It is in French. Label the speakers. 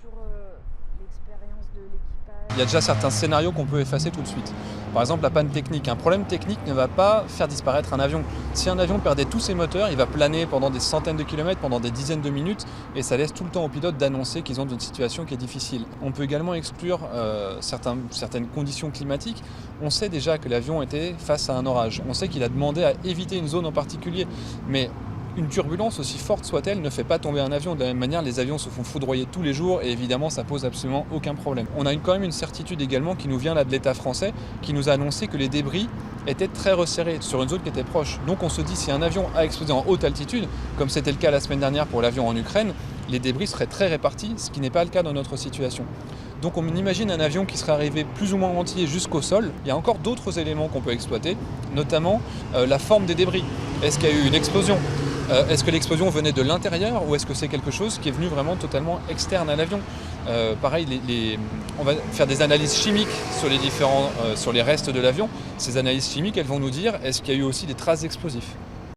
Speaker 1: sur l'expérience de l'équipage.
Speaker 2: Il y a déjà certains scénarios qu'on peut effacer tout de suite. Par exemple, la panne technique. Un problème technique ne va pas faire disparaître un avion. Si un avion perdait tous ses moteurs, il va planer pendant des centaines de kilomètres, pendant des dizaines de minutes, et ça laisse tout le temps aux pilotes d'annoncer qu'ils ont une situation qui est difficile. On peut également exclure certaines conditions climatiques. On sait déjà que l'avion était face à un orage. On sait qu'il a demandé à éviter une zone en particulier. Mais une turbulence, aussi forte soit-elle, ne fait pas tomber un avion. De la même manière, les avions se font foudroyer tous les jours et évidemment, ça pose absolument aucun problème. On a quand même une certitude également qui nous vient là de l'État français, qui nous a annoncé que les débris étaient très resserrés sur une zone qui était proche. Donc on se dit, si un avion a explosé en haute altitude, comme c'était le cas la semaine dernière pour l'avion en Ukraine, les débris seraient très répartis, ce qui n'est pas le cas dans notre situation. Donc on imagine un avion qui serait arrivé plus ou moins entier jusqu'au sol. Il y a encore d'autres éléments qu'on peut exploiter, notamment la forme des débris. Est-ce qu'il y a eu une explosion ? Est-ce que l'explosion venait de l'intérieur ou est-ce que c'est quelque chose qui est venu vraiment totalement externe à l'avion ? Pareil, on va faire des analyses chimiques sur les restes de l'avion. Ces analyses chimiques, elles vont nous dire est-ce qu'il y a eu aussi des traces d'explosifs ?